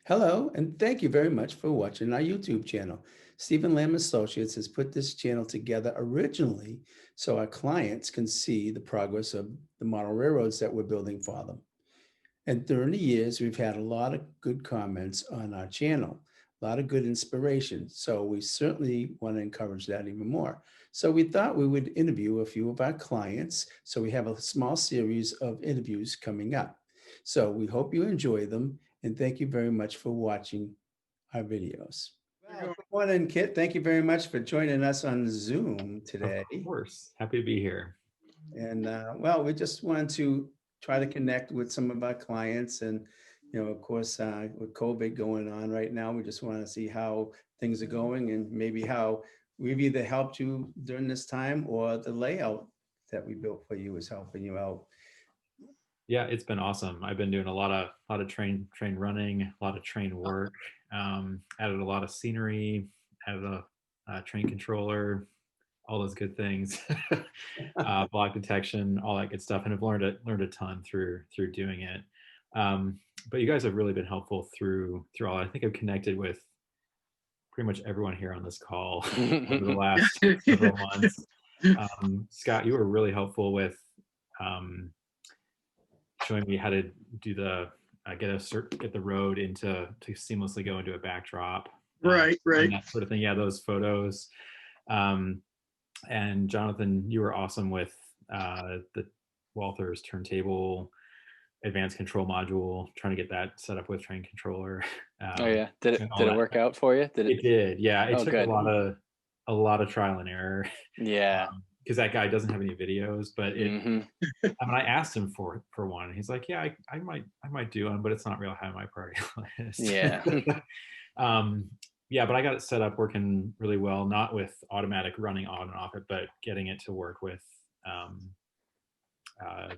Hello, and thank you very much for watching our YouTube channel. Stephen Lamb Associates has put this channel together originally so our clients can see the progress of the model railroads that we're building for them. And during the years, we've had a lot of good comments on our channel, a lot of good inspiration. So we certainly want to encourage that even more. So we thought we would interview a few of our clients. So we have a small series of interviews coming up. So we hope you enjoy them. And thank you very much for watching our videos. Well, good morning, Kit. Thank you very much for joining us on Zoom Of today. course. Happy to be here. And well, we just wanted to try to connect with some of our clients. And, of course, with COVID going on right now, we just want to see how things are going and maybe how we've either helped you during this time or the layout that we built for you is helping you out. Yeah, it's been awesome. I've been doing a lot of train running, a lot of train work. Added a lot of scenery, added a train controller, all those good things, block detection, all that good stuff, and I've learned a ton through doing it. But you guys have really been helpful through all. I think I've connected with pretty much everyone here on this call over the last several months. Scott, you were really helpful with um, showing me how to do the get the road into to seamlessly go into a backdrop, Right. and that sort of thing. Yeah, those photos. Um, and Jonathan, you were awesome with the Walther's turntable advanced control module, trying to get that set up with train controller. Oh yeah, did it and all did it that. work out for you? Did It it? did, yeah. It Oh, took good. a lot of trial and error Yeah. because that guy doesn't have any videos. But Hmm. I mean, I asked him for one, and he's like, "Yeah, I might do one, but it's not real high on my priority list." Yeah. um, yeah, but I got it set up working really well, not with automatic running on and off it, but getting it to work with um,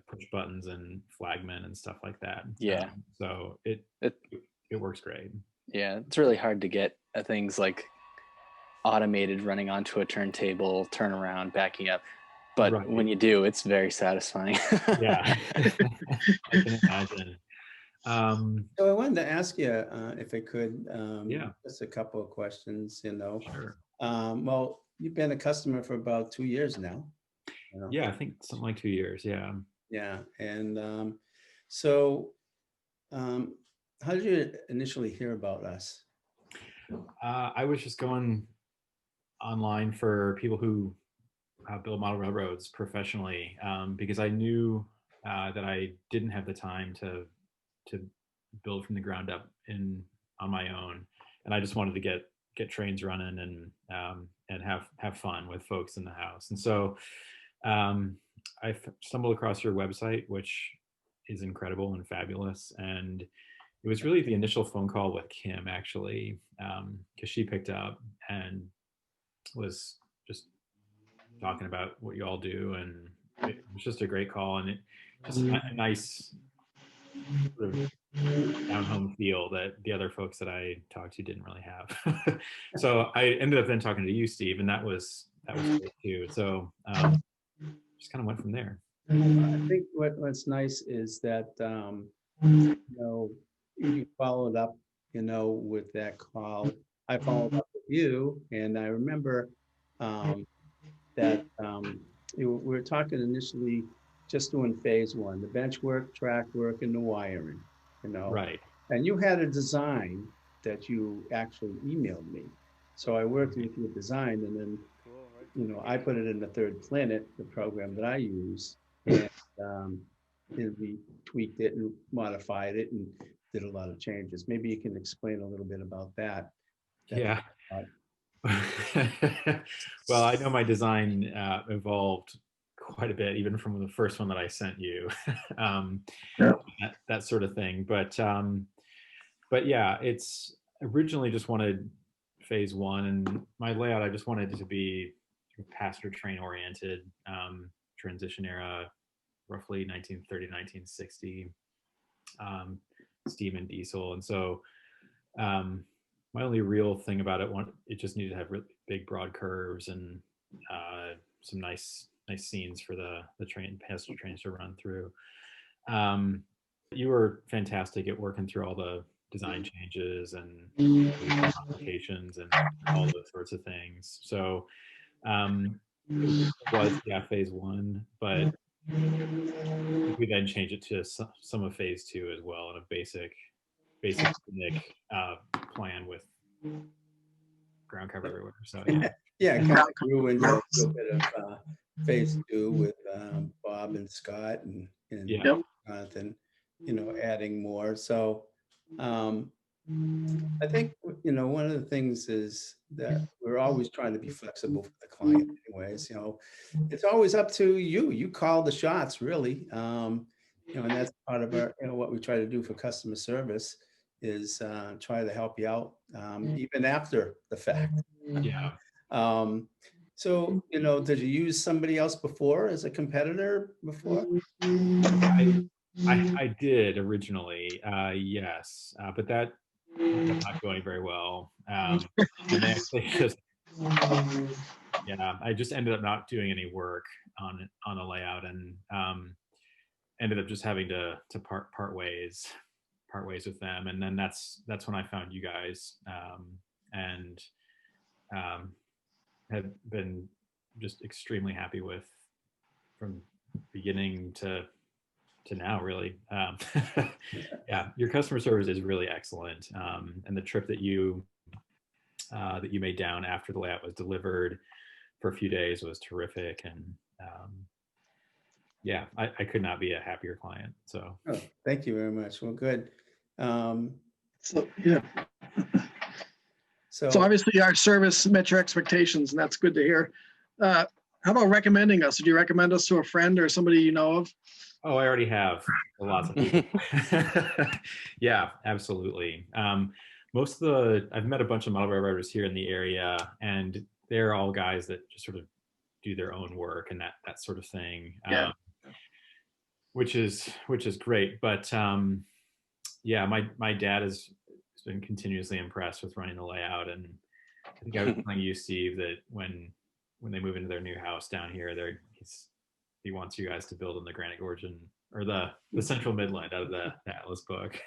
push buttons and flagmen and stuff like that. Yeah. So It it works great. yeah, it's really hard to get things like automated running onto a turntable, turnaround, backing up. But Right. when you do, it's very satisfying. Yeah. I can imagine. So I wanted to ask you, if I could, Yeah. just a couple of questions, Sure. Well, you've been a customer for about 2 years now. Yeah, I think something like 2 years. Yeah. Yeah. And so um, how did you initially hear about us? I was just going online for people who build model railroads professionally, because I knew that I didn't have the time to build from the ground up on my own, and I just wanted to get trains running and have fun with folks in the house. And so I stumbled across your website, which is incredible and fabulous. And it was really the initial phone call with Kim, actually, because she picked up and was just talking about what you all do, and it was just a great call, and it just a nice sort of down home feel that the other folks that I talked to didn't really have. So I ended up then talking to you, Steve, and that was great too. So just kind of went from there. I think what's nice is that, you followed up, with that call. I followed up with you, and I remember that we were talking initially just doing phase one, the bench work, track work, and the wiring, you know. Right. And you had a design that you actually emailed me. So I worked with your design, and then, I put it in the Third Planet, the program that I use, and we tweaked it and modified it and did a lot of changes. Maybe you can explain a little bit about that. Yeah. Well, I know my design evolved quite a bit, even from the first one that I sent you, Yeah. that sort of thing. But yeah, it's originally just wanted phase one, and my layout, I just wanted it to be passenger train oriented, transition era, roughly 1930, 1960, steam and diesel. And so my only real thing about it just needed to have really big broad curves and some nice scenes for the passenger trains to run through. You were fantastic at working through all the design changes and applications and all those sorts of things. So it was, yeah, phase one, but we then changed it to some of phase two as well, in a basic Nick plan with ground cover everywhere. So yeah. Yeah, kind of grew into a little bit of phase two with Bob and Scott and Yeah. Jonathan, adding more. So I think, one of the things is that we're always trying to be flexible for the client anyways, it's always up to you. You call the shots, really. And that's part of our, what we try to do for customer service is try to help you out even after the fact. Yeah. So, did you use somebody else before as a competitor before? I did originally, yes, but that ended up not going very well. And they actually just, yeah, I just ended up not doing any work on a layout, and ended up just having to part ways with them. And then that's when I found you guys, and had been just extremely happy with from beginning to now, really. Yeah, your customer service is really excellent, and the trip that you made down after the layout was delivered for a few days was terrific. And yeah, I could not be a happier client. So Thank you very much. Well, good. So, yeah. So So obviously our service met your expectations, and that's good to hear. How about recommending us? Would you recommend us to a friend or somebody you know of? I already have lots of people. Yeah, absolutely. I've met a bunch of model railroaders here in the area, and they're all guys that just sort of do their own work and that sort of thing. Yeah. Which is great. But yeah, my dad has been continuously impressed with running the layout, and I think I was telling you, Steve, that when they move into their new house down here, he wants you guys to build in the Granite Gorge or the Central Midland out of the Atlas book.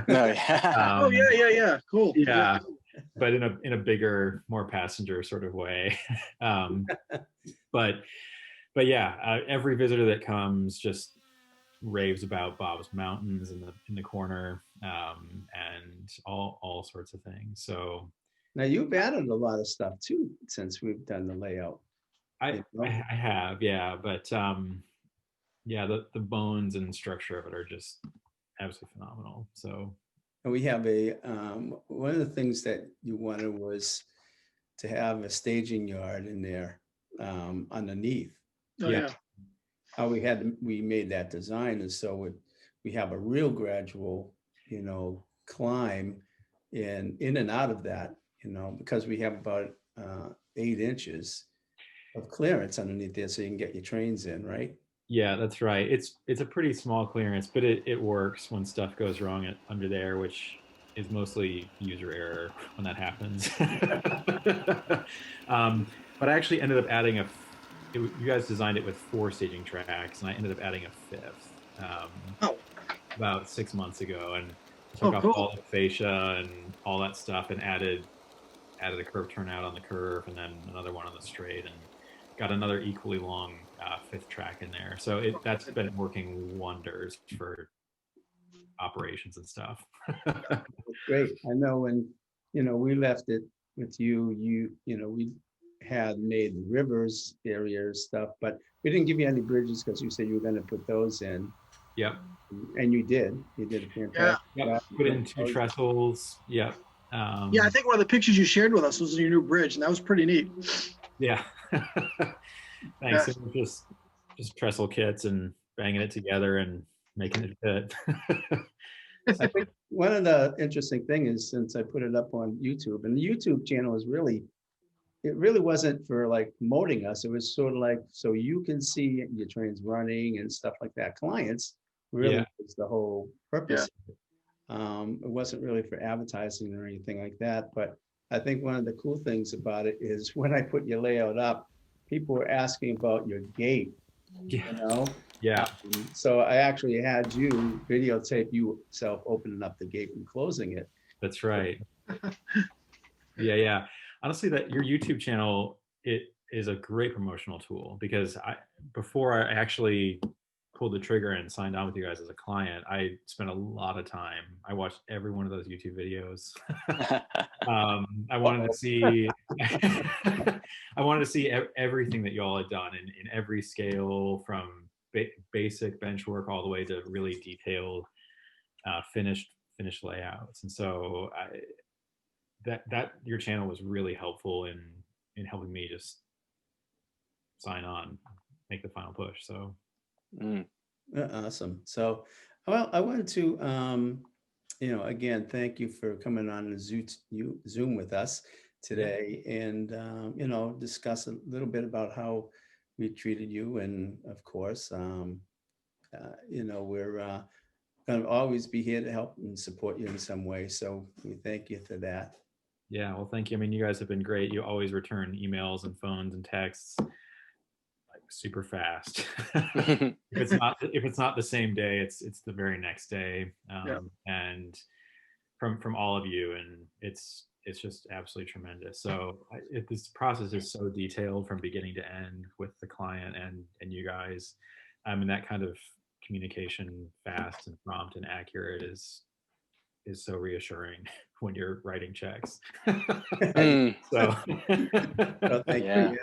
No, yeah. Oh yeah. Cool. Yeah, but in a bigger, more passenger sort of way. But yeah, every visitor that comes just raves about Bob's Mountains in the corner, and all sorts of things. So now you've added a lot of stuff too since we've done the layout. I have, yeah, but yeah, the bones and structure of it are just absolutely phenomenal. So And we have one of the things that you wanted was to have a staging yard in there underneath. Oh yeah. yeah. How we made that design is so we have a real gradual, climb in and out of that, because we have about 8 inches of clearance underneath there, so you can get your trains in, right? Yeah, that's right. It's a pretty small clearance, but it works when stuff goes wrong under there, which is mostly user error when that happens. But I actually ended up adding you guys designed it with 4 staging tracks, and I ended up adding a 5th about 6 months ago, and took off cool. all the fascia and all that stuff, and added a curve turnout on the curve, and then another one on the straight, and got another equally long 5th track in there. So that's been working wonders for operations and stuff. Great. I know when, we left it with you, we had made the rivers area stuff, but we didn't give you any bridges because you said you were going to put those in. Yep. And you did a fantastic job. Put in 2 trestles. Yep. Yeah, I think one of the pictures you shared with us was your new bridge, and that was pretty neat. Yeah. Thanks. Yeah. Just trestle kits and banging it together and making it fit. I think one of the interesting things is, since I put it up on YouTube, and the YouTube channel is it really wasn't for like promoting us. It was sort of like, so you can see your trains running and stuff like that. Clients really was the whole purpose. Yeah. It wasn't really for advertising or anything like that. But I think one of the cool things about it is when I put your layout up, people were asking about your gate, Yeah. So I actually had you videotape yourself opening up the gate and closing it. That's right. Yeah. Honestly, that your YouTube channel, it is a great promotional tool because before I actually pulled the trigger and signed on with you guys as a client, I spent a lot of time. I watched every one of those YouTube videos. I wanted to see I wanted to see everything that you all had done in every scale, from basic bench work all the way to really detailed finished layouts. And so that your channel was really helpful in helping me just sign on, make the final push. So Awesome. So, well, I wanted to, again, thank you for coming on and Zoom with us today, and discuss a little bit about how we treated you, and of course, we're going to always be here to help and support you in some way. So we thank you for that. Yeah, well, thank you. I mean, you guys have been great. You always return emails and phones and texts like super fast. If it's not the same day, it's the very next day. And from all of you, and it's just absolutely tremendous. So this process is so detailed from beginning to end with the client and you guys. And that kind of communication, fast and prompt and accurate, is so reassuring when you're writing checks. So Well, thank you.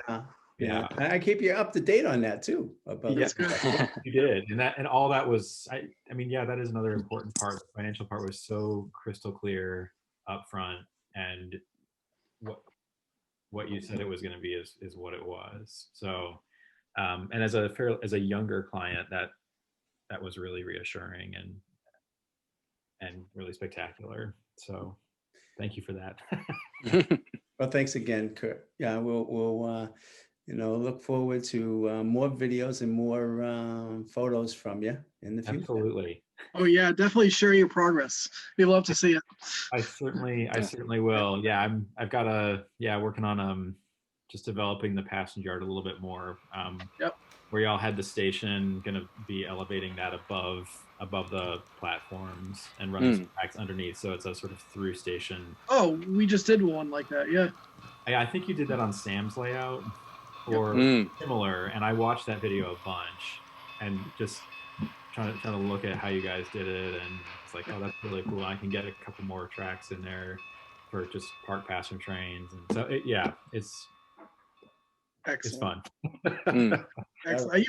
Yeah. And I keep you up to date on that too. That's good. You did. And all that was, I mean, yeah, that is another important part. The financial part was so crystal clear up front, and what you said it was going to be is what it was. So, and as a younger client, that was really reassuring and really spectacular. So thank you for that. Well, thanks again, Kurt. Yeah, we'll look forward to more videos and more photos from you in the future. Absolutely. Oh yeah, definitely share your progress. We'd love to see it. I certainly will. Yeah, I've got working on just developing the passenger yard a little bit more. Where y'all had the station, going to be elevating that above the platforms and running some tracks underneath, so it's a sort of through station. Oh, we just did one like that. Yeah. I think you did that on Sam's layout or similar, and I watched that video a bunch and just trying to look at how you guys did it, and it's like, oh, that's really cool. I can get a couple more tracks in there for just park passenger trains, and so it's Excellent. It's fun. Excellent.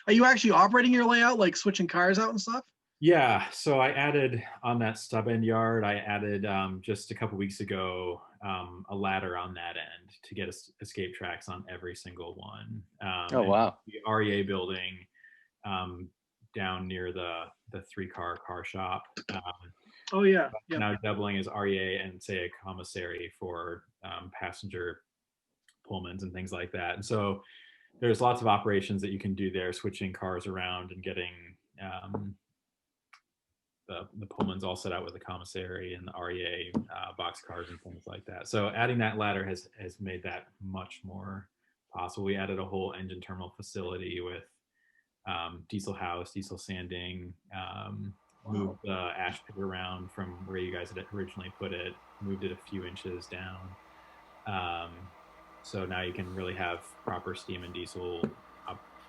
Are you actually operating your layout, like switching cars out and stuff? Yeah. So I added on that stub end yard, I added just a couple weeks ago a ladder on that end to get escape tracks on every single one. Oh, wow. The REA building down near the 3-car car shop. Oh, yeah. Now doubling as REA and say a commissary for passenger Pullmans and things like that. And so there's lots of operations that you can do there, switching cars around and getting the Pullmans all set out with the commissary and the REA box cars and things like that. So adding that ladder has made that much more possible. We added a whole engine terminal facility with diesel house, diesel sanding, moved the ash pit around from where you guys had originally put it, moved it a few inches down. So now you can really have proper steam and diesel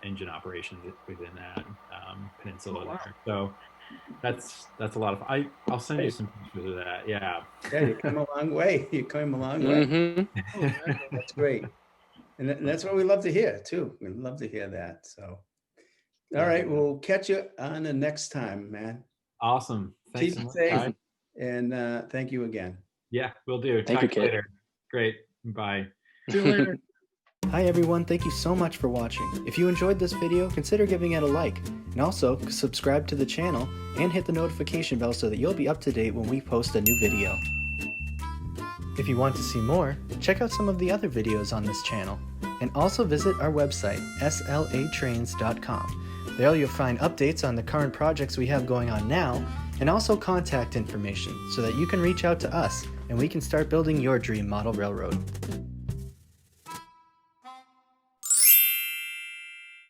engine operations within that peninsula there. So that's a lot of fun. I'll send you some pictures of that. Yeah, you come a long way. You came a long way. That's great. And that's what we love to hear too. We love to hear that. So, all right, we'll catch you on the next time, man. Awesome. Thanks. Keep safe. And thank you again. Yeah, we'll do. Thank you, Kit. Later. Great. Bye. See you later. Hi everyone, thank you so much for watching. If you enjoyed this video, consider giving it a like, and also subscribe to the channel and hit the notification bell so that you'll be up to date when we post a new video. If you want to see more, check out some of the other videos on this channel, and also visit our website, slatrains.com. There you'll find updates on the current projects we have going on now, and also contact information so that you can reach out to us and we can start building your dream model railroad.